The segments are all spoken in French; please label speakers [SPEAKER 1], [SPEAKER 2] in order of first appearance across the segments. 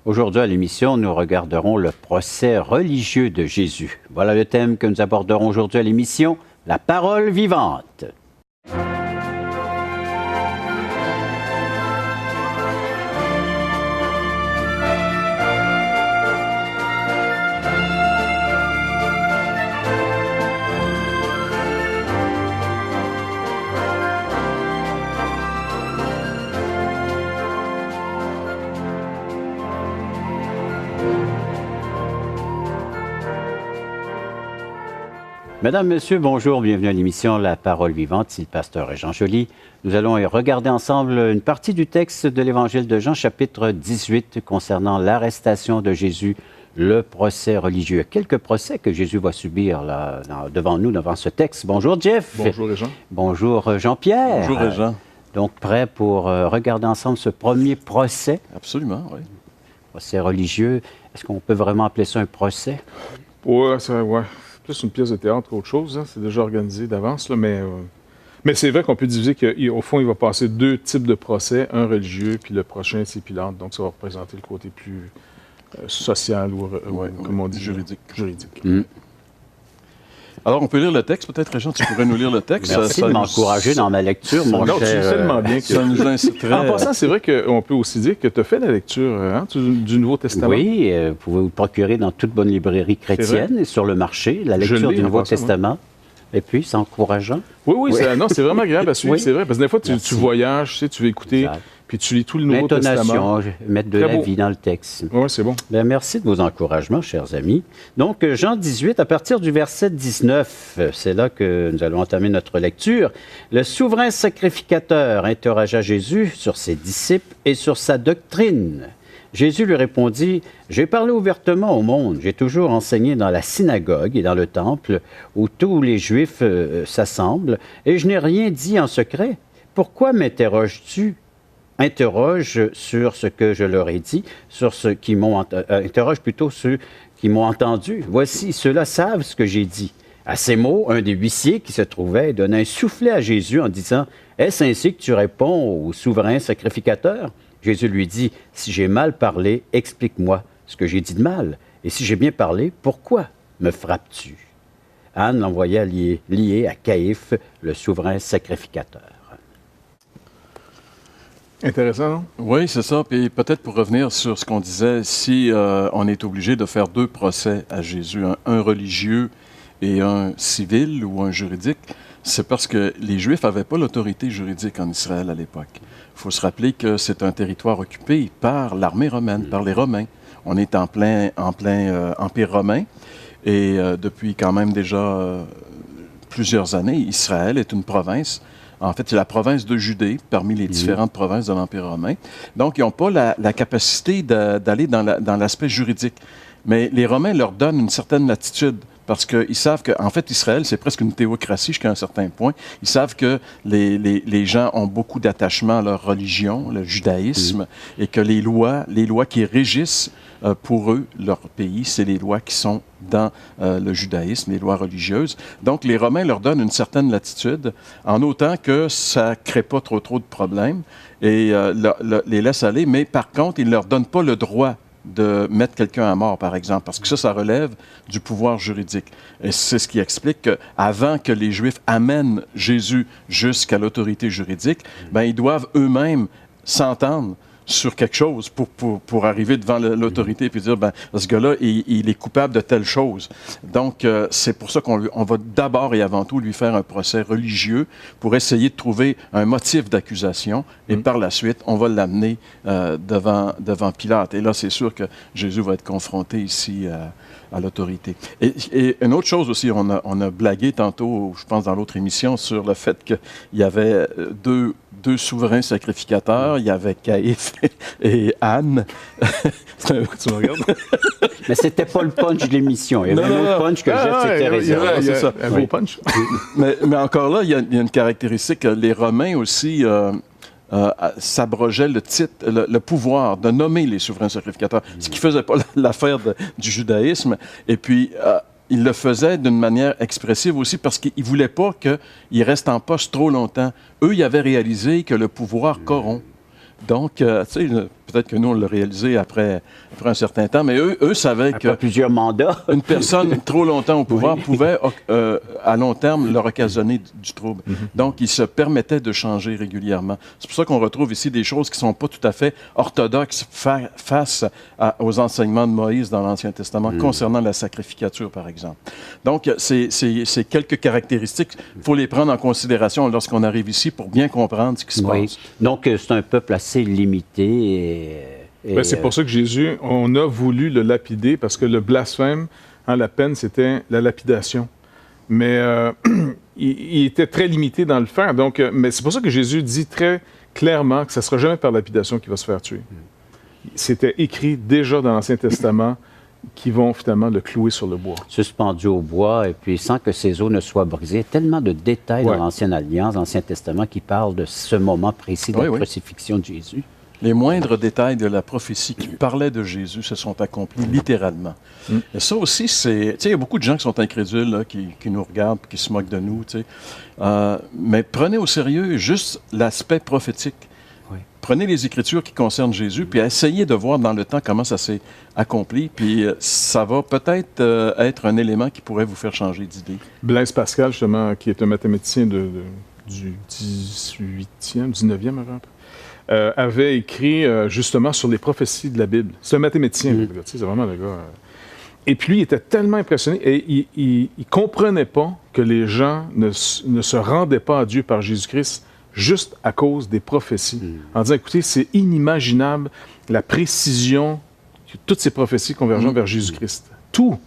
[SPEAKER 1] Aujourd'hui à l'émission, nous regarderons le procès religieux de Jésus. Voilà le thème que nous aborderons aujourd'hui à l'émission, la parole vivante. Mesdames, Messieurs, bonjour, bienvenue à l'émission La Parole vivante, ici le pasteur Jean Joly. Nous allons regarder ensemble une partie du texte de l'Évangile de Jean, chapitre 18, concernant l'arrestation de Jésus, le procès religieux. Quelques procès que Jésus va subir là, devant nous, devant ce texte. Bonjour Jeff.
[SPEAKER 2] Bonjour Jean.
[SPEAKER 1] Bonjour Jean-Pierre.
[SPEAKER 2] Bonjour Jean.
[SPEAKER 1] Donc prêt pour regarder ensemble ce premier procès?
[SPEAKER 2] Absolument, oui.
[SPEAKER 1] Procès religieux. est-ce qu'on peut vraiment appeler ça un procès?
[SPEAKER 2] Oui, ouais. Plus une pièce de théâtre qu'autre chose. Hein. C'est déjà organisé d'avance, là, mais c'est vrai qu'on peut diviser qu'au fond, il va passer deux types de procès, un religieux, puis le prochain, c'est Pilate. Donc, ça va représenter le côté plus social ou, comme on dit,
[SPEAKER 3] juridique.
[SPEAKER 1] Mm.
[SPEAKER 3] Alors, on peut lire le texte, peut-être, Jean, tu pourrais nous lire le texte.
[SPEAKER 1] Merci de m'encourager dans ma lecture, mon cher.
[SPEAKER 2] Tu sais tellement bien que...
[SPEAKER 3] Ça nous inciterait...
[SPEAKER 2] En passant, c'est vrai qu'on peut aussi dire que tu as fait la lecture du Nouveau Testament.
[SPEAKER 1] Oui, vous pouvez vous procurer dans toute bonne librairie chrétienne et sur le marché, la lecture du Nouveau Testament. Et puis, c'est encourageant.
[SPEAKER 2] Oui. C'est vraiment agréable à suivre,
[SPEAKER 1] oui.
[SPEAKER 2] C'est vrai, parce que des fois, tu voyages, tu veux écouter...
[SPEAKER 1] Exact.
[SPEAKER 2] Puis tu lis tout le Nouveau Testament.
[SPEAKER 1] Mettre de la vie dans le texte.
[SPEAKER 2] Oui, c'est bon.
[SPEAKER 1] Bien, merci de vos encouragements, chers amis. Donc, Jean 18, à partir du verset 19, c'est là que nous allons entamer notre lecture. Le souverain sacrificateur interrogea Jésus sur ses disciples et sur sa doctrine. Jésus lui répondit, « J'ai parlé ouvertement au monde. J'ai toujours enseigné dans la synagogue et dans le temple où tous les Juifs s'assemblent, et je n'ai rien dit en secret. Pourquoi m'interroges-tu? Interroge sur ce que je leur ai dit, sur ce qui m'ont interroge plutôt ceux qui m'ont entendu. Voici, ceux-là savent ce que j'ai dit. » À ces mots, un des huissiers qui se trouvait donna un soufflet à Jésus en disant, « Est-ce ainsi que tu réponds au souverain sacrificateur? » Jésus lui dit, « Si j'ai mal parlé, explique-moi ce que j'ai dit de mal. Et si j'ai bien parlé, pourquoi me frappes-tu? » Anne l'envoya lié à Caïphe, le souverain sacrificateur.
[SPEAKER 2] Intéressant, non?
[SPEAKER 3] Oui, c'est ça. Puis peut-être pour revenir sur ce qu'on disait, si on est obligé de faire deux procès à Jésus, un religieux et un civil ou un juridique, c'est parce que les Juifs n'avaient pas l'autorité juridique en Israël à l'époque. Il faut se rappeler que c'est un territoire occupé par l'armée romaine, par les Romains. On est en plein Empire romain et depuis quand même déjà plusieurs années, Israël est une province. En fait, c'est la province de Judée, parmi les différentes provinces de l'Empire romain. Donc, ils n'ont pas la capacité d'aller dans l'aspect juridique. Mais les Romains leur donnent une certaine latitude, parce qu'ils savent qu'en fait, Israël, c'est presque une théocratie jusqu'à un certain point. Ils savent que les gens ont beaucoup d'attachement à leur religion, le judaïsme, et que les lois qui régissent pour eux, leur pays, c'est les lois qui sont dans le judaïsme, les lois religieuses. Donc, les Romains leur donnent une certaine latitude, en autant que ça ne crée pas trop de problèmes, et les laisse aller, mais par contre, ils ne leur donnent pas le droit de mettre quelqu'un à mort, par exemple, parce que ça relève du pouvoir juridique. Et c'est ce qui explique qu'avant que les Juifs amènent Jésus jusqu'à l'autorité juridique, ben, ils doivent eux-mêmes s'entendre sur quelque chose pour arriver devant l'autorité et puis dire, ben, ce gars-là, il est coupable de telle chose. Donc, c'est pour ça qu'on va d'abord et avant tout lui faire un procès religieux pour essayer de trouver un motif d'accusation et par la suite, on va l'amener devant Pilate. Et là, c'est sûr que Jésus va être confronté ici à l'autorité. Et une autre chose aussi, on a blagué tantôt, je pense dans l'autre émission, sur le fait qu'il y avait deux souverains sacrificateurs, il y avait Caïphe et Anne.
[SPEAKER 2] Tu me regardes?
[SPEAKER 1] Mais c'était pas le punch de l'émission. Il y avait un autre punch que Jeff s'était réservé.
[SPEAKER 2] C'est ça. Un beau punch.
[SPEAKER 3] mais encore là, il y a une caractéristique. Les Romains aussi s'abrogeaient le titre, le pouvoir de nommer les souverains sacrificateurs, ce qui ne faisait pas l'affaire du judaïsme. Et puis, ils le faisaient d'une manière expressive aussi parce qu'ils ne voulaient pas qu'ils restent en poste trop longtemps. Eux, ils avaient réalisé que le pouvoir corrompt. Donc, tu sais, peut-être que nous, on l'a réalisé après un certain temps, mais eux savaient que
[SPEAKER 1] plusieurs mandats.
[SPEAKER 3] une personne trop longtemps au pouvoir pouvait, à long terme, leur occasionner du trouble. Donc, ils se permettaient de changer régulièrement. C'est pour ça qu'on retrouve ici des choses qui ne sont pas tout à fait orthodoxes face aux enseignements de Moïse dans l'Ancien Testament concernant la sacrificature, par exemple. Donc, c'est quelques caractéristiques. Il faut les prendre en considération lorsqu'on arrive ici pour bien comprendre ce qui se passe.
[SPEAKER 1] Donc, c'est un peuple assez limité.
[SPEAKER 2] C'est pour ça que Jésus, on a voulu le lapider, parce que le blasphème, la peine, c'était la lapidation. Mais il était très limité dans le faire. Donc, mais c'est pour ça que Jésus dit très clairement que ce ne sera jamais par lapidation qu'il va se faire tuer. C'était écrit déjà dans l'Ancien Testament qui vont finalement le clouer sur le bois.
[SPEAKER 1] Suspendu au bois, et puis sans que ses os ne soient brisés. Tellement de détails dans l'Ancienne Alliance, l'Ancien Testament, qui parlent de ce moment précis de la crucifixion de Jésus.
[SPEAKER 3] Les moindres détails de la prophétie qui parlait de Jésus se sont accomplis littéralement. Et ça aussi, c'est... Tu sais, il y a beaucoup de gens qui sont incrédules, là, qui nous regardent, qui se moquent de nous, tu sais. Mais prenez au sérieux juste l'aspect prophétique. Prenez les Écritures qui concernent Jésus, puis essayez de voir dans le temps comment ça s'est accompli, puis ça va peut-être être un élément qui pourrait vous faire changer d'idée.
[SPEAKER 2] Blaise Pascal, justement, qui est un mathématicien du 19e, avait écrit justement sur les prophéties de la Bible. C'est un mathématicien, le gars, c'est vraiment le gars. Et puis lui, il était tellement impressionné, et il ne comprenait pas que les gens ne se rendaient pas à Dieu par Jésus-Christ juste à cause des prophéties. En disant, écoutez, c'est inimaginable la précision de toutes ces prophéties convergeant vers Jésus-Christ. Tout.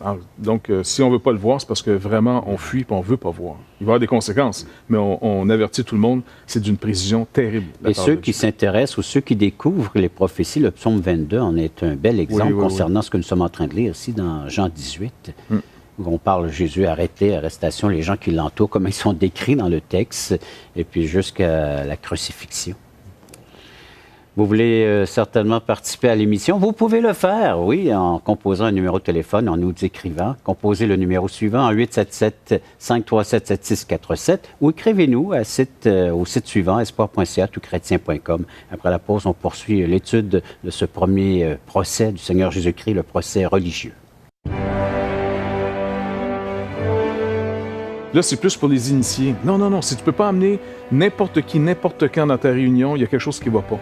[SPEAKER 2] Alors, donc, si on ne veut pas le voir, c'est parce que vraiment, on fuit et on ne veut pas voir. Il va y avoir des conséquences, mais on avertit tout le monde, c'est d'une précision terrible.
[SPEAKER 1] Et ceux qui s'intéressent ou ceux qui découvrent les prophéties, le psaume 22 en est un bel exemple concernant ce que nous sommes en train de lire ici dans Jean 18. Où on parle de Jésus arrêté, arrestation, les gens qui l'entourent, comme ils sont décrits dans le texte, et puis jusqu'à la crucifixion. Vous voulez certainement participer à l'émission. Vous pouvez le faire, oui, en composant un numéro de téléphone, en nous écrivant. Composez le numéro suivant en 877-537-7647 ou écrivez-nous au site suivant, espoir.ca, touchrétien.com. Après la pause, on poursuit l'étude de ce premier procès du Seigneur Jésus-Christ, le procès religieux.
[SPEAKER 2] Là, c'est plus pour les initiés. Non. Si tu ne peux pas amener n'importe qui, n'importe quand dans ta réunion, il y a quelque chose qui ne va pas.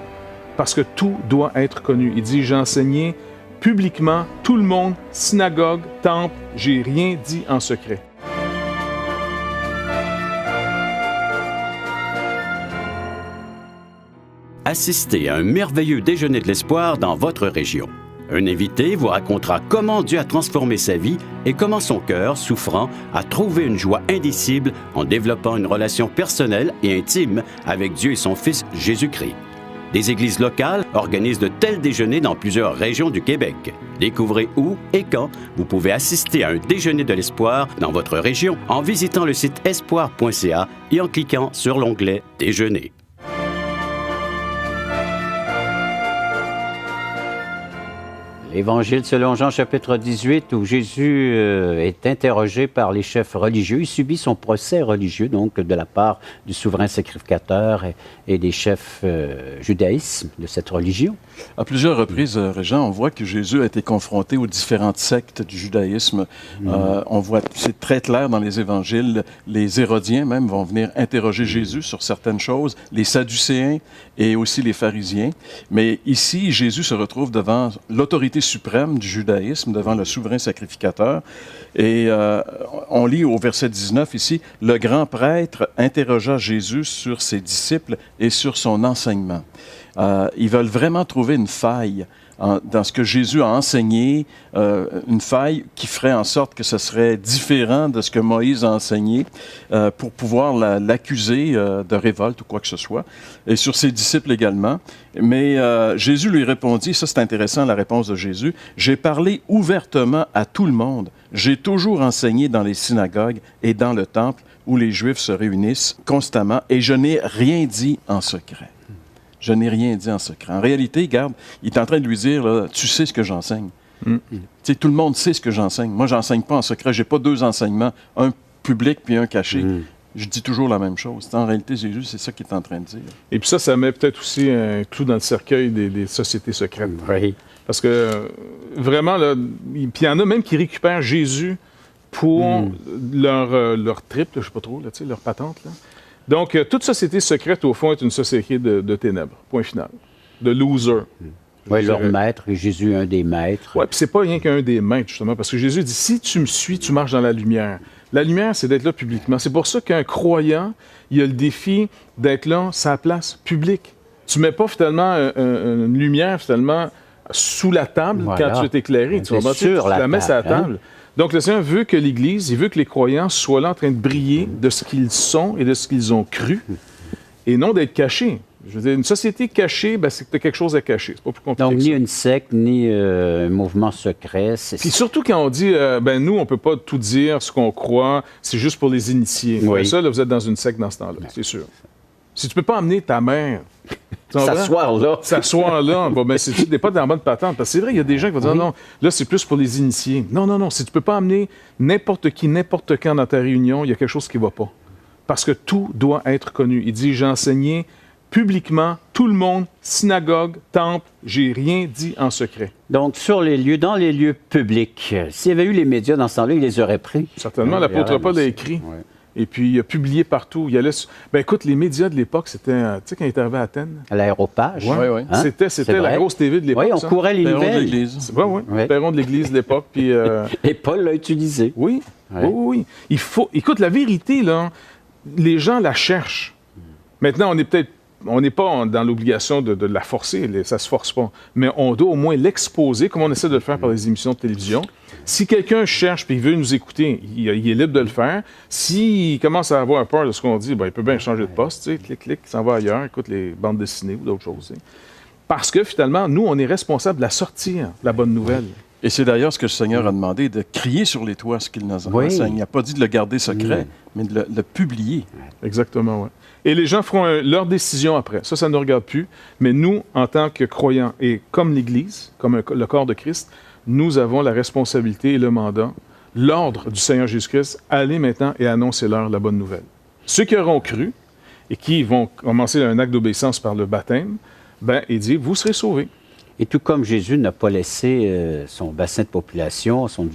[SPEAKER 2] Parce que tout doit être connu. Il dit, j'ai enseigné publiquement, tout le monde, synagogue, temple, j'ai rien dit en secret.
[SPEAKER 4] Assistez à un merveilleux déjeuner de l'espoir dans votre région. Un invité vous racontera comment Dieu a transformé sa vie et comment son cœur, souffrant, a trouvé une joie indicible en développant une relation personnelle et intime avec Dieu et son Fils Jésus-Christ. Des églises locales organisent de tels déjeuners dans plusieurs régions du Québec. Découvrez où et quand vous pouvez assister à un déjeuner de l'espoir dans votre région en visitant le site espoir.ca et en cliquant sur l'onglet « Déjeuner ».
[SPEAKER 1] L'Évangile selon Jean, chapitre 18, où Jésus est interrogé par les chefs religieux. Il subit son procès religieux, donc, de la part du souverain sacrificateur et des chefs judaïsmes de cette religion.
[SPEAKER 3] À plusieurs reprises, Régent, on voit que Jésus a été confronté aux différentes sectes du judaïsme. On voit, c'est très clair dans les évangiles, les Hérodiens même vont venir interroger Jésus sur certaines choses, les Sadducéens et aussi les pharisiens. Mais ici, Jésus se retrouve devant l'autorité suprême du judaïsme, devant le souverain sacrificateur. Et on lit au verset 19 ici, « Le grand prêtre interrogea Jésus sur ses disciples et sur son enseignement. » Ils veulent vraiment trouver une faille dans ce que Jésus a enseigné, une faille qui ferait en sorte que ce serait différent de ce que Moïse a enseigné pour pouvoir l'accuser de révolte ou quoi que ce soit, et sur ses disciples également. Mais Jésus lui répondit, ça c'est intéressant la réponse de Jésus, « J'ai parlé ouvertement à tout le monde. J'ai toujours enseigné dans les synagogues et dans le temple où les Juifs se réunissent constamment, et je n'ai rien dit en secret. » Je n'ai rien dit en secret. En réalité, regarde, il est en train de lui dire, là, tu sais ce que j'enseigne. Tu sais, tout le monde sait ce que j'enseigne. Moi, je n'enseigne pas en secret. Je n'ai pas deux enseignements, un public puis un caché. je dis toujours la même chose. En réalité, Jésus, c'est ça qu'il est en train de dire.
[SPEAKER 2] Et puis ça met peut-être aussi un clou dans le cercueil des sociétés secrètes.
[SPEAKER 1] Oui.
[SPEAKER 2] Parce que vraiment, là, puis il y en a même qui récupèrent Jésus pour leur trip, je ne sais pas trop, là, leur patente. Là. Donc, toute société secrète, au fond, est une société de ténèbres, point final, de losers.
[SPEAKER 1] Oui, leur maître, Jésus, un des maîtres.
[SPEAKER 2] Oui, puis c'est pas rien qu'un des maîtres, justement, parce que Jésus dit, si tu me suis, tu marches dans la lumière. La lumière, c'est d'être là publiquement. C'est pour ça qu'un croyant, il a le défi d'être là, sa place publique. Tu mets pas, finalement, une lumière, finalement, sous la table quand tu es éclairé. Tu la mets sur la table. Donc, le Seigneur veut que l'Église, il veut que les croyants soient là en train de briller de ce qu'ils sont et de ce qu'ils ont cru, et non d'être cachés. Je veux dire, une société cachée, c'est que tu as quelque chose à cacher. C'est pas plus compliqué.
[SPEAKER 1] Donc, ni une secte, ni un mouvement secret.
[SPEAKER 2] Puis surtout quand on dit, nous, on peut pas tout dire ce qu'on croit, c'est juste pour les initiés.
[SPEAKER 1] Oui.
[SPEAKER 2] Ça, là, vous êtes dans une secte dans ce temps-là, c'est sûr. Si tu peux pas amener ta mère... S'asseoir là, tu n'es pas dans la bonne patente. Parce que c'est vrai, il y a des gens qui vont dire, non, là, c'est plus pour les initiés. Non. Si tu peux pas amener n'importe qui, n'importe quand dans ta réunion, il y a quelque chose qui va pas. Parce que tout doit être connu. Il dit, j'ai enseigné publiquement, tout le monde, synagogue, temple, j'ai rien dit en secret.
[SPEAKER 1] Donc, dans les lieux publics, s'il y avait eu les médias dans ce temps-là, ils les auraient pris.
[SPEAKER 2] Certainement, l'apôtre Paul l'a écrit.
[SPEAKER 1] Ouais.
[SPEAKER 2] Et puis, il a publié partout. Il allait écoute, les médias de l'époque, c'était, tu sais, quand il est arrivé à Athènes.
[SPEAKER 1] À l'aéropage.
[SPEAKER 3] Oui.
[SPEAKER 1] Hein?
[SPEAKER 2] C'était la grosse TV de l'époque.
[SPEAKER 1] Oui, on courait les
[SPEAKER 3] Perron de
[SPEAKER 1] nouvelles.
[SPEAKER 3] l'Église.
[SPEAKER 2] Oui. Perron de l'Église de l'époque. Puis,
[SPEAKER 1] Et Paul l'a utilisé.
[SPEAKER 2] Oui.
[SPEAKER 1] Ouais.
[SPEAKER 2] Oui. Écoute, la vérité, là, les gens la cherchent. Maintenant, on n'est pas dans l'obligation de la forcer, ça se force pas. Mais on doit au moins l'exposer, comme on essaie de le faire par les émissions de télévision. Si quelqu'un cherche et il veut nous écouter, il est libre de le faire. S'il commence à avoir peur de ce qu'on dit, il peut bien changer de poste, tu sais, clic, il s'en va ailleurs, écoute les bandes dessinées ou d'autres choses. Tu sais. Parce que finalement, nous, on est responsable de la sortir, la bonne nouvelle.
[SPEAKER 3] Et c'est d'ailleurs ce que le Seigneur a demandé, de crier sur les toits ce qu'il nous enseigne. Il n'a pas dit de le garder secret, mais de le publier.
[SPEAKER 2] Exactement, oui. Et les gens feront leur décision après. Ça ne nous regarde plus. Mais nous, en tant que croyants, et comme l'Église, comme le corps de Christ, nous avons la responsabilité et le mandat, l'ordre du Seigneur Jésus-Christ, allez maintenant et annoncez-leur la bonne nouvelle. Ceux qui auront cru et qui vont commencer un acte d'obéissance par le baptême, il dit, vous serez sauvés.
[SPEAKER 1] Et tout comme Jésus n'a pas laissé son bassin de population, son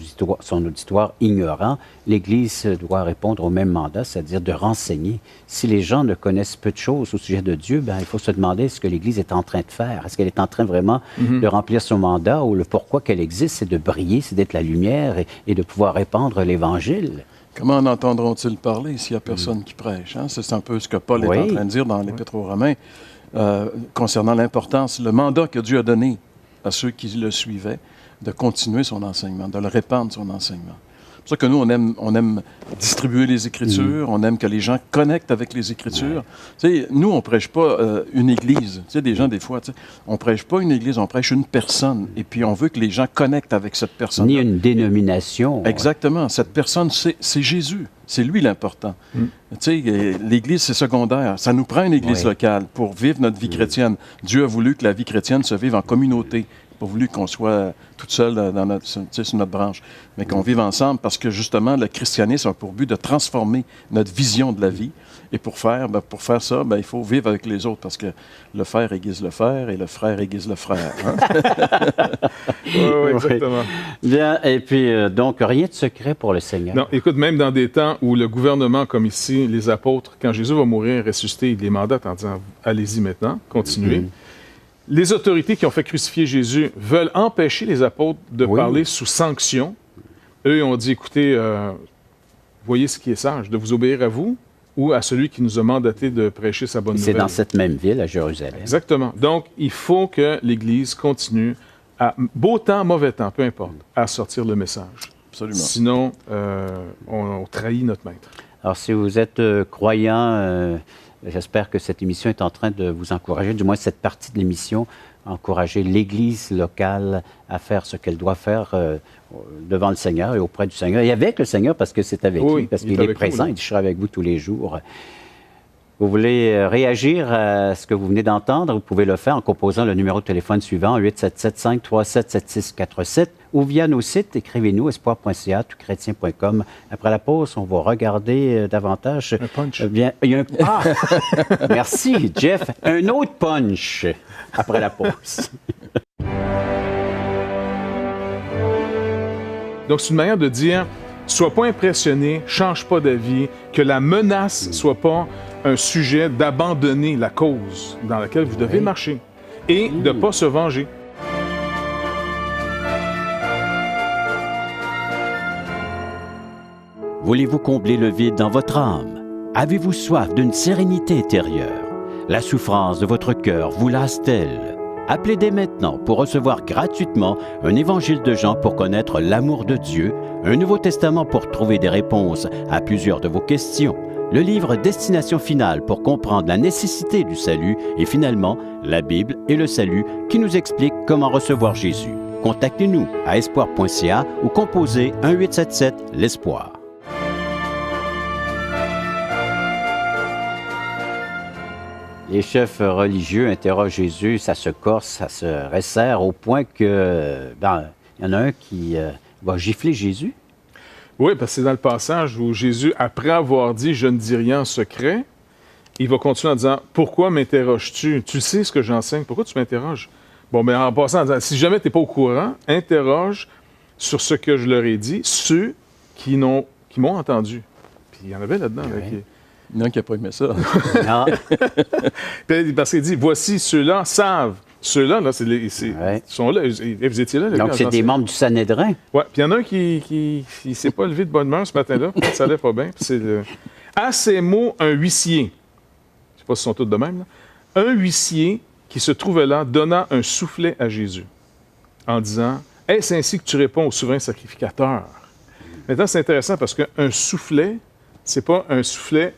[SPEAKER 1] auditoire ignorant, l'Église doit répondre au même mandat, c'est-à-dire de renseigner. Si les gens ne connaissent peu de choses au sujet de Dieu, il faut se demander ce que l'Église est en train de faire. Est-ce qu'elle est en train vraiment de remplir son mandat, ou le pourquoi qu'elle existe, c'est de briller, c'est d'être la lumière et de pouvoir répandre l'Évangile?
[SPEAKER 3] Comment en entendront-ils parler s'il n'y a personne qui prêche? Hein? C'est un peu ce que Paul est en train de dire dans l'Épître aux Romains. Concernant l'importance, le mandat que Dieu a donné à ceux qui le suivaient, de continuer son enseignement, de le répandre, son enseignement. C'est pour ça que nous, on aime distribuer les Écritures, on aime que les gens connectent avec les Écritures. Tu sais, nous, on ne prêche pas une Église. Tu sais, des gens, des fois, on ne prêche pas une Église, on prêche une personne. Et puis, on veut que les gens connectent avec cette personne.
[SPEAKER 1] Ni une dénomination.
[SPEAKER 3] Exactement. Cette personne, c'est Jésus. C'est lui l'important. Tu sais, l'Église, c'est secondaire. Ça nous prend une Église locale pour vivre notre vie chrétienne. Dieu a voulu que la vie chrétienne se vive en communauté. Il n'a pas voulu qu'on soit toute seule sur notre branche, mais qu'on vive ensemble parce que, justement, le christianisme a pour but de transformer notre vision de la vie. Et pour faire ça, il faut vivre avec les autres parce que le fer aiguise le fer et le frère aiguise le frère. Hein?
[SPEAKER 2] Oui, exactement.
[SPEAKER 1] Bien, et puis, donc, rien de secret pour le Seigneur.
[SPEAKER 2] Non, écoute, même dans des temps où le gouvernement, comme ici, les apôtres, quand Jésus va mourir, ressusciter, il les mandate en disant « Allez-y maintenant, continuez ». Les autorités qui ont fait crucifier Jésus veulent empêcher les apôtres de parler sous sanction. Eux, ils ont dit « Écoutez, voyez ce qui est sage, de vous obéir à vous ou à celui qui nous a mandaté de prêcher sa bonne nouvelle. »
[SPEAKER 1] C'est dans cette même ville, à Jérusalem.
[SPEAKER 2] Exactement. Donc, il faut que l'Église continue, à beau temps, mauvais temps, peu importe, à sortir le message.
[SPEAKER 3] Absolument.
[SPEAKER 2] Sinon, on trahit notre maître.
[SPEAKER 1] Alors, si vous êtes croyant, j'espère que cette émission est en train de vous encourager, du moins cette partie de l'émission, encourager l'Église locale à faire ce qu'elle doit faire devant le Seigneur et auprès du Seigneur, et avec le Seigneur, parce que c'est avec lui, parce qu'il est présent, il dit « Je serai avec vous tous les jours ». Vous voulez réagir à ce que vous venez d'entendre, vous pouvez le faire en composant le numéro de téléphone suivant, 877-537-7647, ou via nos sites, écrivez-nous, espoir.ca, touchrétien.com. Après la pause, on va regarder davantage.
[SPEAKER 2] Un punch.
[SPEAKER 1] Bien, il y a un... Ah! Merci, Jeff. Un autre punch après la pause.
[SPEAKER 2] Donc, c'est une manière de dire, sois pas impressionné, change pas d'avis, que la menace soit pas un sujet d'abandonner la cause dans laquelle vous devez marcher et de ne pas se venger.
[SPEAKER 4] Voulez-vous combler le vide dans votre âme? Avez-vous soif d'une sérénité intérieure? La souffrance de votre cœur vous lasse-t-elle? Appelez dès maintenant pour recevoir gratuitement un évangile de Jean pour connaître l'amour de Dieu, un Nouveau Testament pour trouver des réponses à plusieurs de vos questions, le livre Destination finale pour comprendre la nécessité du salut et finalement la Bible et le salut qui nous explique comment recevoir Jésus. Contactez-nous à espoir.ca ou composez 1-877-l'Espoir.
[SPEAKER 1] Les chefs religieux interrogent Jésus, ça se corse, ça se resserre au point que, il y en a un qui va gifler Jésus.
[SPEAKER 2] Oui, parce que c'est dans le passage où Jésus, après avoir dit « je ne dis rien en secret », il va continuer en disant « pourquoi m'interroges-tu? Tu sais ce que j'enseigne, pourquoi tu m'interroges? » Bon, mais en passant en disant « si jamais tu n'es pas au courant, interroge sur ce que je leur ai dit, ceux qui m'ont entendu. » Puis il y en avait là-dedans.
[SPEAKER 1] Oui.
[SPEAKER 2] Là,
[SPEAKER 3] Il y en a qui n'a pas aimé ça.
[SPEAKER 1] Non.
[SPEAKER 2] Parce qu'il dit « voici, ceux-là savent. » Ceux-là, là, ils sont là. Vous étiez là, les
[SPEAKER 1] Donc,
[SPEAKER 2] gars,
[SPEAKER 1] c'est des membres du Sanhédrin.
[SPEAKER 2] Oui, puis il y en a un qui ne s'est pas levé de bonne humeur ce matin-là, ça allait pas bien. À ces mots, un huissier, je ne sais pas s'ils sont tous de même, là, un huissier qui se trouvait là donna un soufflet à Jésus en disant « Est-ce ainsi que tu réponds au souverain sacrificateur? » Maintenant, c'est intéressant parce qu'un soufflet, c'est pas un soufflet...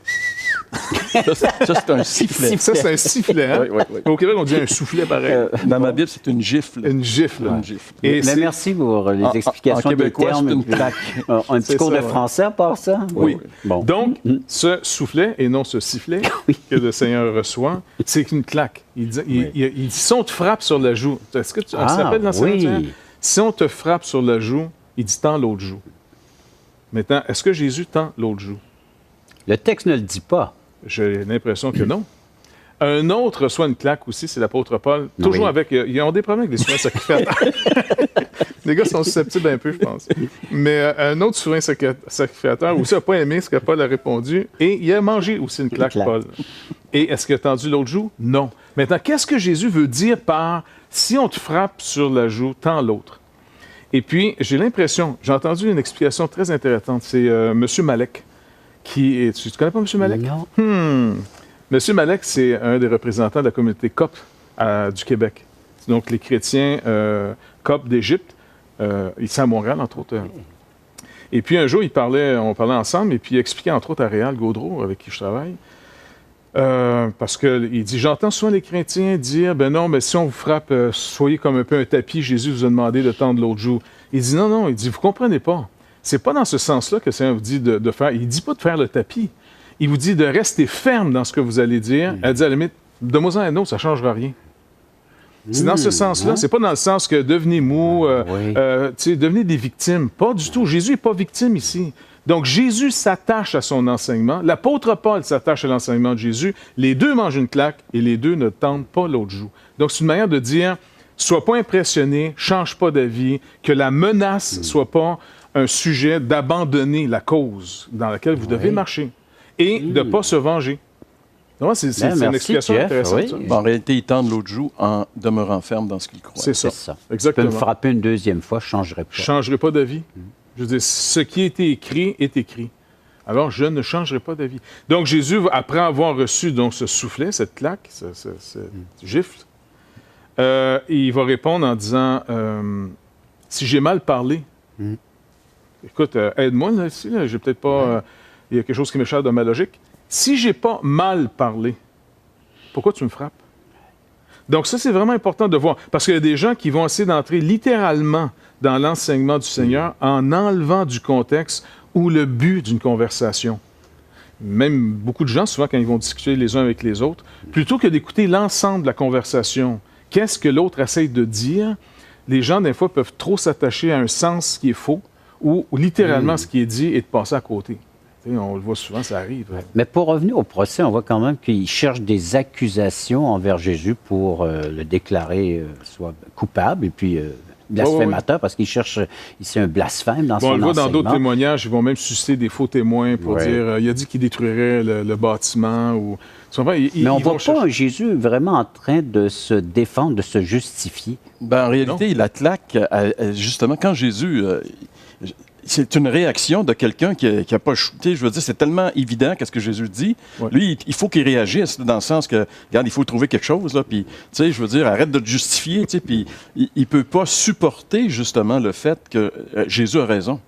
[SPEAKER 3] Ça, c'est un sifflet.
[SPEAKER 2] Ça, c'est un sifflet, hein?
[SPEAKER 3] Oui.
[SPEAKER 2] Au Québec, on dit un soufflet pareil.
[SPEAKER 3] Dans ma Bible, c'est une gifle.
[SPEAKER 2] Une gifle.
[SPEAKER 3] Une gifle.
[SPEAKER 1] Mais merci pour les explications
[SPEAKER 3] en
[SPEAKER 1] des
[SPEAKER 3] québécois,
[SPEAKER 1] termes.
[SPEAKER 3] c'est une claque.
[SPEAKER 1] Un petit
[SPEAKER 2] C'est
[SPEAKER 1] cours
[SPEAKER 2] ça,
[SPEAKER 1] de
[SPEAKER 2] ouais.
[SPEAKER 1] français à part ça?
[SPEAKER 2] Oui.
[SPEAKER 1] Bon.
[SPEAKER 2] Donc, ce soufflet, et non ce sifflet que le Seigneur reçoit, c'est une claque. Il dit, si on te frappe sur la joue, est-ce que tu te rappelles dans l'enseignement? Si on te frappe sur la joue, il dit, tends l'autre joue. Maintenant, est-ce que Jésus tend l'autre joue?
[SPEAKER 1] Le texte ne le dit pas.
[SPEAKER 2] J'ai l'impression que non. Un autre reçoit une claque aussi, c'est l'apôtre Paul. Toujours avec... Ils ont des problèmes avec les souverains sacrificateurs. Les gars sont susceptibles un peu, je pense. Mais un autre souverain sacrificateur aussi n'a pas aimé ce que Paul a répondu. Et il a mangé aussi une claque, Paul. Et est-ce qu'il a tendu l'autre joue? Non. Maintenant, qu'est-ce que Jésus veut dire par « si on te frappe sur la joue, tends l'autre ». Et puis, j'ai l'impression, j'ai entendu une explication très intéressante. C'est M. Malek. Tu connais pas M. Malek?
[SPEAKER 1] Non.
[SPEAKER 2] M. Malek, c'est un des représentants de la communauté COP du Québec. Donc, les chrétiens COP d'Égypte, ici à Montréal, entre autres. Et puis, un jour, on parlait ensemble, et puis il expliquait, entre autres, à Réal Gaudreau, avec qui je travaille, parce qu'il dit, j'entends souvent les chrétiens dire, ben non, mais si on vous frappe, soyez comme un peu un tapis, Jésus vous a demandé de tendre l'autre joue. Il dit, non, il dit, vous comprenez pas. C'est pas dans ce sens-là que le Seigneur vous dit de faire. Il ne dit pas de faire le tapis. Il vous dit de rester ferme dans ce que vous allez dire. Elle dit à la limite, donne-moi un autre, ça ne changera rien. C'est dans ce sens-là. C'est pas dans le sens que devenez mou, devenez des victimes. Pas du tout. Jésus n'est pas victime ici. Donc, Jésus s'attache à son enseignement. L'apôtre Paul s'attache à l'enseignement de Jésus. Les deux mangent une claque et les deux ne tendent pas l'autre joue. Donc, c'est une manière de dire, sois pas impressionné, change pas d'avis, que la menace soit pas un sujet d'abandonner la cause dans laquelle vous devez marcher et de ne pas se venger. C'est une explication
[SPEAKER 1] Jeff,
[SPEAKER 2] intéressante. Ça.
[SPEAKER 3] En réalité, il tend de l'autre joue en demeurant ferme dans ce qu'il croit.
[SPEAKER 2] C'est ça.
[SPEAKER 1] Tu
[SPEAKER 2] Exactement.
[SPEAKER 1] peux me frapper une deuxième fois, je ne changerai pas.
[SPEAKER 2] Je ne changerai pas d'avis. Je veux dire, ce qui a été écrit est écrit. Alors, je ne changerai pas d'avis. Donc, Jésus, après avoir reçu donc, ce soufflet, cette claque, ce gifle, il va répondre en disant, si j'ai mal parlé, écoute, aide-moi là, ici, là, j'ai peut-être pas... il y a quelque chose qui m'échappe de ma logique. Si j'ai pas mal parlé, pourquoi tu me frappes? Donc ça, c'est vraiment important de voir. Parce qu'il y a des gens qui vont essayer d'entrer littéralement dans l'enseignement du Seigneur en enlevant du contexte ou le but d'une conversation. même beaucoup de gens, souvent, quand ils vont discuter les uns avec les autres, plutôt que d'écouter l'ensemble de la conversation, qu'est-ce que l'autre essaye de dire, les gens, des fois, peuvent trop s'attacher à un sens qui est faux ou littéralement ce qui est dit et de passer à côté. On le voit souvent, ça arrive.
[SPEAKER 1] Mais pour revenir au procès, on voit quand même qu'il cherche des accusations envers Jésus pour le déclarer soit coupable et puis blasphémateur, parce qu'il cherche ici un blasphème dans son enseignement. On le voit
[SPEAKER 2] dans d'autres témoignages, ils vont même susciter des faux témoins pour dire il a dit qu'il détruirait le bâtiment. Ou...
[SPEAKER 1] Mais on ne voit pas Jésus vraiment en train de se défendre, de se justifier.
[SPEAKER 3] En réalité, il attaque justement quand Jésus... c'est une réaction de quelqu'un qui n'a pas shooté. Je veux dire, c'est tellement évident qu'est-ce que Jésus dit. Ouais. Lui, il faut qu'il réagisse dans le sens que, regarde, il faut trouver quelque chose. Là, puis, tu sais, je veux dire, arrête de te justifier. Tu sais, puis, il ne peut pas supporter justement le fait que Jésus a raison.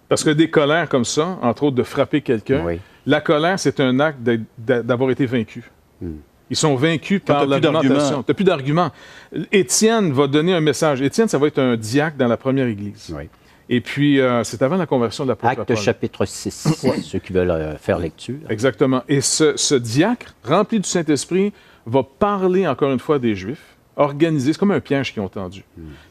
[SPEAKER 2] Parce que des colères comme ça, entre autres de frapper quelqu'un, la colère, c'est un acte d'avoir été vaincu. Ils sont vaincus par l'argumentation. Tu n'as plus d'argument. Étienne va donner un message. Étienne, ça va être un diacre dans la première Église. Oui. Et puis, c'est avant la conversion de l'apôtre Paul.
[SPEAKER 1] Acte chapitre 6, ceux qui veulent faire lecture.
[SPEAKER 2] Exactement. Et ce diacre, rempli du Saint-Esprit, va parler encore une fois des Juifs, organiser, c'est comme un piège qu'ils ont tendu.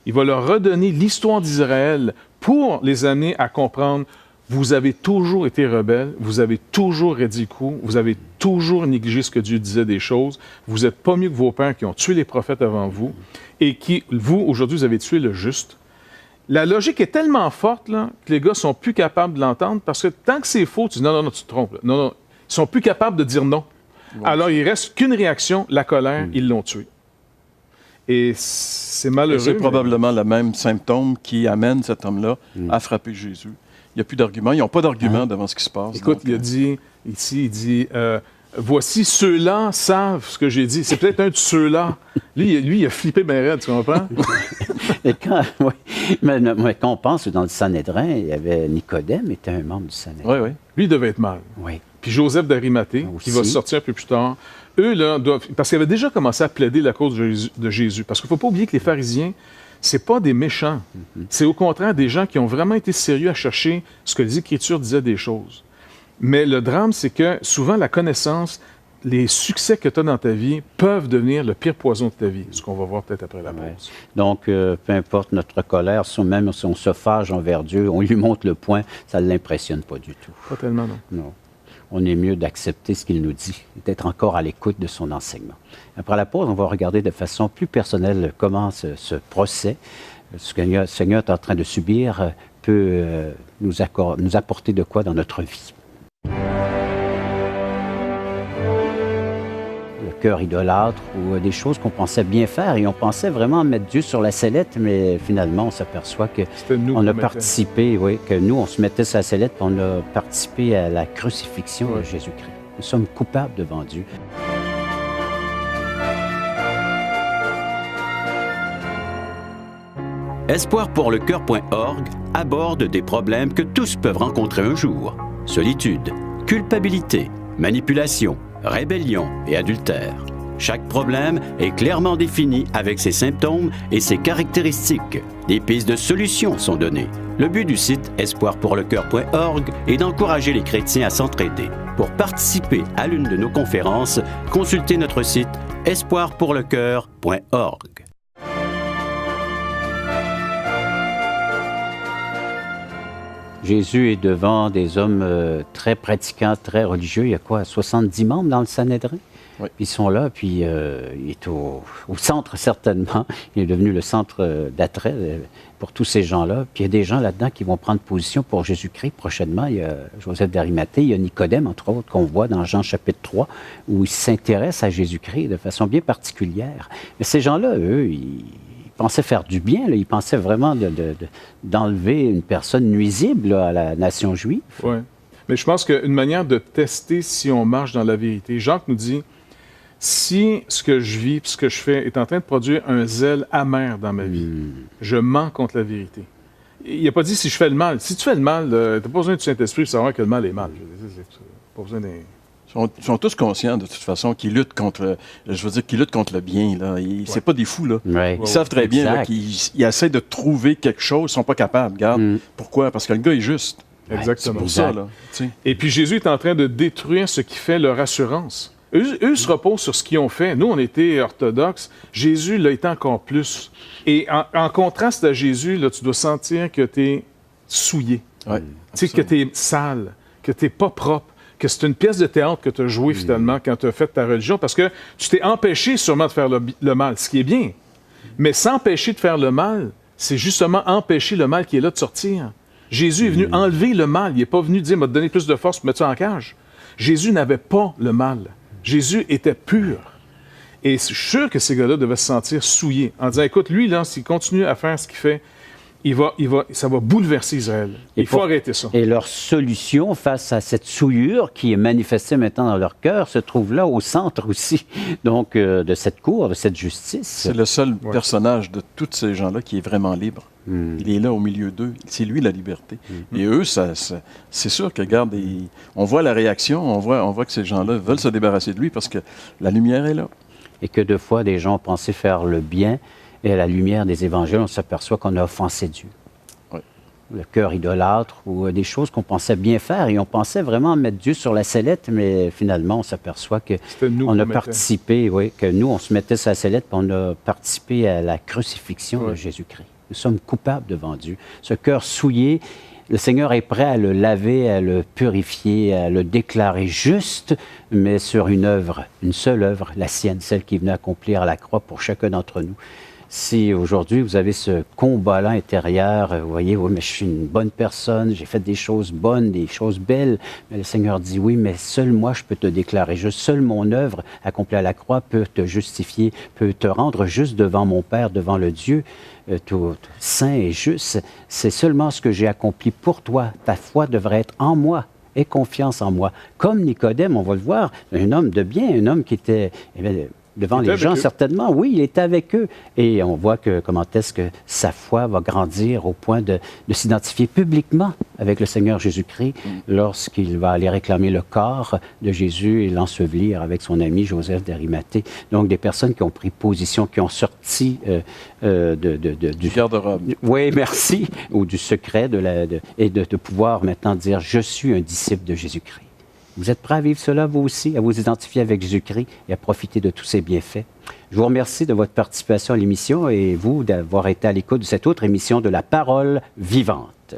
[SPEAKER 2] Il va leur redonner l'histoire d'Israël pour les amener à comprendre, vous avez toujours été rebelles, vous avez toujours rédit le coup, vous avez toujours négligé ce que Dieu disait des choses, vous n'êtes pas mieux que vos pères qui ont tué les prophètes avant vous, et qui, vous, aujourd'hui, vous avez tué le juste. La logique est tellement forte là, que les gars sont plus capables de l'entendre parce que tant que c'est faux, tu dis non, tu te trompes. Là. Non, ils sont plus capables de dire non. Alors, il reste qu'une réaction, la colère, ils l'ont tué. Et c'est malheureux.
[SPEAKER 3] Et c'est probablement le même symptôme qui amène cet homme-là à frapper Jésus. Il n'y a plus d'arguments. Ils n'ont pas d'arguments devant ce qui se passe.
[SPEAKER 2] Écoute, il a dit, ici, il dit... voici, ceux-là savent ce que j'ai dit. C'est peut-être un de ceux-là. Lui, il a flippé bien raide, tu comprends?
[SPEAKER 1] Et quand on pense dans le Sanhédrin, il y avait Nicodème, était un membre du Sanhédrin.
[SPEAKER 2] Oui, oui. Lui, il devait être mal.
[SPEAKER 1] Oui.
[SPEAKER 2] Puis Joseph d'Arimathée, qui va sortir un peu plus tard, eux, là, doivent... Parce qu'ils avaient déjà commencé à plaider la cause de Jésus. Parce qu'il ne faut pas oublier que les pharisiens, c'est pas des méchants. C'est au contraire des gens qui ont vraiment été sérieux à chercher ce que les Écritures disaient des choses. Mais le drame, c'est que souvent, la connaissance, les succès que tu as dans ta vie peuvent devenir le pire poison de ta vie, ce qu'on va voir peut-être après la pause.
[SPEAKER 1] Donc, peu importe notre colère, même si on se fâche envers Dieu, on lui montre le poing, ça ne l'impressionne pas du tout.
[SPEAKER 2] Pas tellement, non.
[SPEAKER 1] Non. On est mieux d'accepter ce qu'il nous dit, d'être encore à l'écoute de son enseignement. Après la pause, on va regarder de façon plus personnelle comment ce procès, ce que le Seigneur est en train de subir, peut nous apporter de quoi dans notre vie. Le cœur idolâtre ou des choses qu'on pensait bien faire et on pensait vraiment mettre Dieu sur la sellette, mais finalement on s'aperçoit qu'on a participé, que nous on se mettait sur la sellette et on a participé à la crucifixion de Jésus-Christ. Nous sommes coupables devant Dieu.
[SPEAKER 4] Espoirpourlecoeur.org aborde des problèmes que tous peuvent rencontrer un jour. Solitude, culpabilité, manipulation, rébellion et adultère. Chaque problème est clairement défini avec ses symptômes et ses caractéristiques. Des pistes de solutions sont données. Le but du site espoirpourlecoeur.org est d'encourager les chrétiens à s'entraider. Pour participer à l'une de nos conférences, consultez notre site espoirpourlecoeur.org.
[SPEAKER 1] Jésus est devant des hommes très pratiquants, très religieux. Il y a quoi, 70 membres dans le Sanhédrin? Oui. Ils sont là, puis il est au centre, certainement. Il est devenu le centre d'attrait pour tous ces gens-là. Puis il y a des gens là-dedans qui vont prendre position pour Jésus-Christ prochainement. Il y a Joseph d'Arimathée, il y a Nicodème, entre autres, qu'on voit dans Jean chapitre 3, où il s'intéresse à Jésus-Christ de façon bien particulière. Mais ces gens-là, eux, ils pensaient faire du bien, là. Ils pensaient vraiment d'enlever une personne nuisible là, à la nation juive.
[SPEAKER 2] Oui. Mais je pense qu'une manière de tester si on marche dans la vérité, Jacques nous dit, si ce que je vis, ce que je fais est en train de produire un zèle amer dans ma vie, je mens contre la vérité. Il n'a pas dit si je fais le mal. Si tu fais le mal, tu n'as pas besoin du Saint-Esprit pour savoir que le mal est mal. Pas besoin d'un...
[SPEAKER 3] Ils sont tous conscients, de toute façon, qu'ils luttent contre le bien. Là. C'est pas des fous, là.
[SPEAKER 1] Ouais.
[SPEAKER 3] Ils savent très bien là, qu'ils essaient de trouver quelque chose, ils sont pas capables. Regarde. Pourquoi? Parce que le gars est juste.
[SPEAKER 2] Exactement.
[SPEAKER 3] C'est pour ça, là. Tu sais.
[SPEAKER 2] Et puis Jésus est en train de détruire ce qui fait leur assurance. Eux se reposent sur ce qu'ils ont fait. Nous, on était orthodoxes. Jésus l'a été encore plus. Et en contraste à Jésus, là, tu dois sentir que tu es souillé.
[SPEAKER 3] Ouais,
[SPEAKER 2] Tu sais, que tu es sale, que tu n'es pas propre, que c'est une pièce de théâtre que tu as jouée finalement quand tu as fait ta religion, parce que tu t'es empêché sûrement de faire le mal, ce qui est bien. Mais s'empêcher de faire le mal, c'est justement empêcher le mal qui est là de sortir. Jésus est venu enlever le mal. Il n'est pas venu dire, m'a donné plus de force pour mettre ça en cage. Jésus n'avait pas le mal. Jésus était pur. Et je suis sûr que ces gars-là devaient se sentir souillés en disant, écoute, lui, là, s'il continue à faire ce qu'il fait, ça va bouleverser Israël. Il faut arrêter ça.
[SPEAKER 1] Et leur solution face à cette souillure qui est manifestée maintenant dans leur cœur se trouve là au centre aussi, donc de cette cour, de cette justice.
[SPEAKER 3] C'est le seul personnage de tous ces gens-là qui est vraiment libre. Il est là au milieu d'eux. C'est lui la liberté. Et eux, c'est sûr que, regarde, on voit la réaction, on voit que ces gens-là veulent se débarrasser de lui parce que la lumière est là.
[SPEAKER 1] Et que deux fois, des gens ont pensé faire le bien, et à la lumière des évangiles, on s'aperçoit qu'on a offensé Dieu.
[SPEAKER 3] Oui.
[SPEAKER 1] Le cœur idolâtre ou des choses qu'on pensait bien faire, et on pensait vraiment mettre Dieu sur la sellette, mais finalement, on s'aperçoit qu'on a participé, que nous, on se mettait sur la sellette, puis on a participé à la crucifixion de Jésus-Christ. Nous sommes coupables devant Dieu. Ce cœur souillé, le Seigneur est prêt à le laver, à le purifier, à le déclarer juste, mais sur une œuvre, une seule œuvre, la sienne, celle qui est venue accomplir à la croix pour chacun d'entre nous. Si aujourd'hui vous avez ce combat-là intérieur, vous voyez, oui, mais je suis une bonne personne, j'ai fait des choses bonnes, des choses belles, mais le Seigneur dit, oui, mais seul moi je peux te déclarer juste, seule mon œuvre accomplie à la croix peut te justifier, peut te rendre juste devant mon Père, devant le Dieu tout saint et juste. C'est seulement ce que j'ai accompli pour toi. Ta foi devrait être en moi. Aie confiance en moi. Comme Nicodème, on va le voir, un homme de bien, un homme qui était devant les gens, certainement. Oui, il était avec eux. Et on voit comment est-ce que sa foi va grandir au point de s'identifier publiquement avec le Seigneur Jésus-Christ lorsqu'il va aller réclamer le corps de Jésus et l'ensevelir avec son ami Joseph d'Arimathée. Donc, des personnes qui ont pris position, qui ont sorti du
[SPEAKER 3] garde-robe.
[SPEAKER 1] Oui, merci. Ou du secret et de pouvoir maintenant dire « Je suis un disciple de Jésus-Christ ». Vous êtes prêts à vivre cela, vous aussi, à vous identifier avec Jésus-Christ et à profiter de tous ses bienfaits? Je vous remercie de votre participation à l'émission et vous d'avoir été à l'écoute de cette autre émission de La Parole vivante.